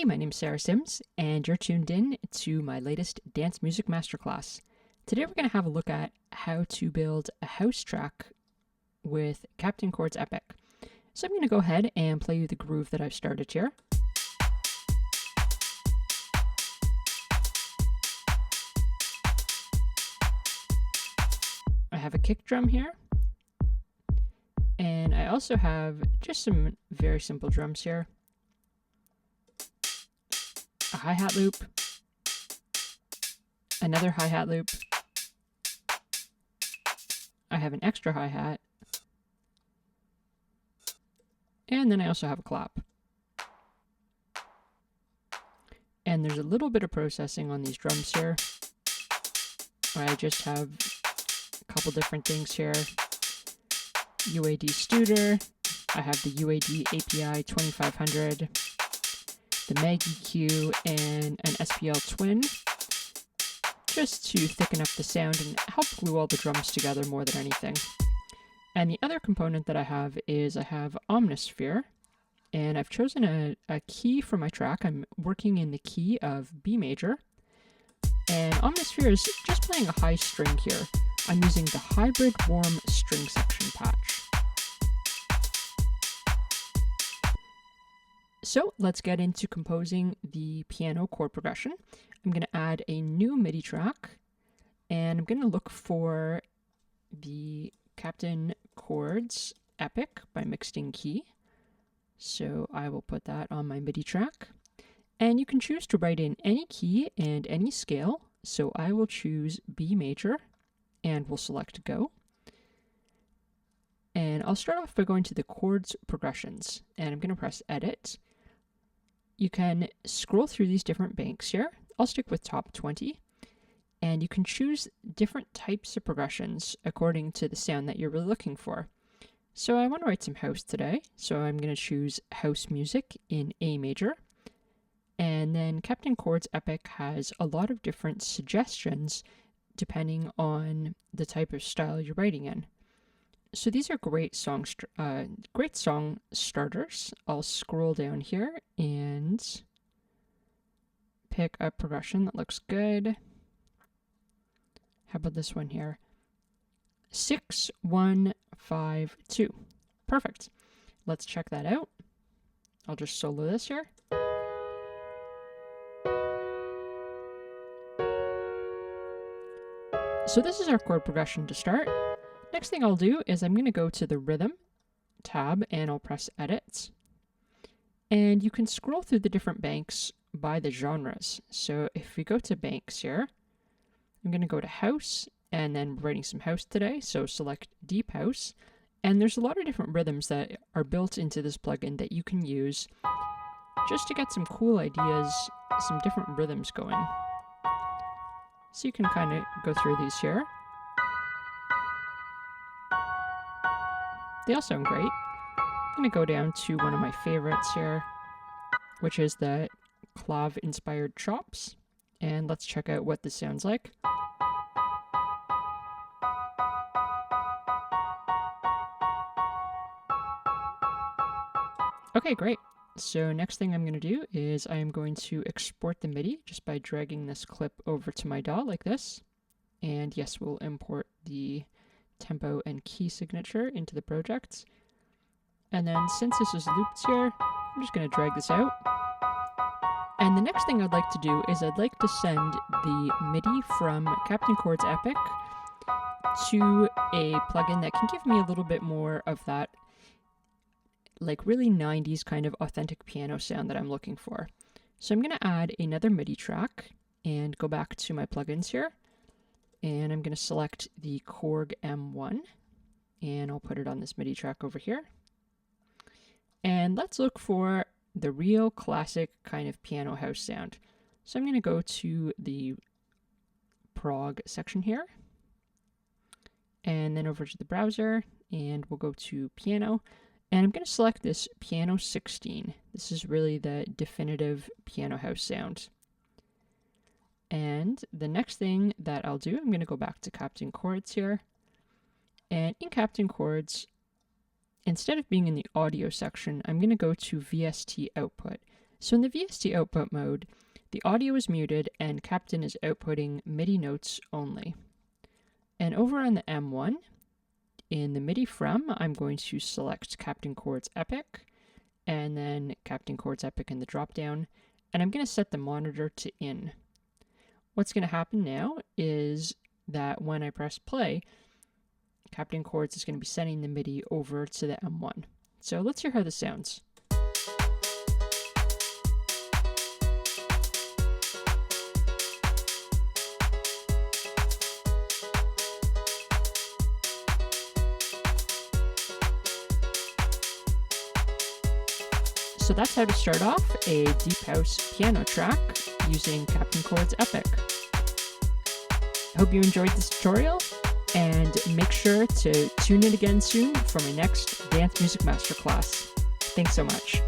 Hey, my name's Sarah Sims, and you're tuned in to my latest dance music masterclass. Today we're going to have a look at how to build a house track with Captain Chords Epic. So I'm going to go ahead and play you the groove that I've started here. I have a kick drum here, and I also have just some very simple drums here. A hi-hat loop, another hi-hat loop, I have an extra hi-hat, and then I also have a clap. And there's a little bit of processing on these drums here. I just have a couple different things here. UAD Studer, I have the UAD API 2500, the Mag EQ, and an SPL Twin, just to thicken up the sound and help glue all the drums together more than anything. And the other component that I have is I have Omnisphere, and I've chosen a key for my track. I'm working in the key of B major, and Omnisphere is just playing a high string here. I'm using the Hybrid Warm String Section patch. So let's get into composing the piano chord progression. I'm going to add a new MIDI track, and I'm going to look for the Captain Chords Epic by Mixed in Key. So I will put that on my MIDI track. And you can choose to write in any key and any scale. So I will choose B major, and we'll select Go. And I'll start off by going to the chords progressions, and I'm going to press Edit. You can scroll through these different banks here. I'll stick with top 20, and you can choose different types of progressions according to the sound that you're really looking for. So I want to write some house today, so I'm going to choose house music in A major. And then Captain Chords Epic has a lot of different suggestions depending on the type of style you're writing in. So these are great song starters. I'll scroll down here and pick a progression that looks good. How about this one here? 6, 1, 5, 2. Perfect. Let's check that out. I'll just solo this here. So this is our chord progression to start. Next thing I'll do is I'm going to go to the Rhythm tab, and I'll press Edit. And you can scroll through the different banks by the genres. So if we go to banks here, I'm going to go to House, and then we're writing some house today, so select Deep House. And there's a lot of different rhythms that are built into this plugin that you can use just to get some cool ideas, some different rhythms going. So you can kind of go through these here. They all sound great. I'm going to go down to one of my favorites here, which is the clav-inspired chops. And let's check out what this sounds like. Okay, great. So next thing I'm going to do is I am going to export the MIDI just by dragging this clip over to my DAW like this. And yes, we'll import the tempo and key signature into the project. And then since this is looped here, I'm just going to drag this out. And the next thing I'd like to do is I'd like to send the MIDI from Captain Chords Epic to a plugin that can give me a little bit more of that like really 90s kind of authentic piano sound that I'm looking for. So I'm going to add another MIDI track and go back to my plugins here. And I'm going to select the Korg M1, and I'll put it on this MIDI track over here. And let's look for the real classic kind of piano house sound. So I'm going to go to the prog section here, and then over to the browser, and we'll go to piano. And I'm going to select this Piano 16. This is really the definitive piano house sound. And the next thing that I'll do, I'm going to go back to Captain Chords here. And in Captain Chords, instead of being in the audio section, I'm going to go to VST output. So in the VST output mode, the audio is muted and Captain is outputting MIDI notes only. And over on the M1, in the MIDI from, I'm going to select Captain Chords Epic, and then Captain Chords Epic in the dropdown, and I'm going to set the monitor to in. What's going to happen now is that when I press play, Captain Chords is going to be sending the MIDI over to the M1. So let's hear how this sounds. So that's how to start off a deep house piano track using Captain Chords Epic. I hope you enjoyed this tutorial, and make sure to tune in again soon for my next dance music masterclass. Thanks so much.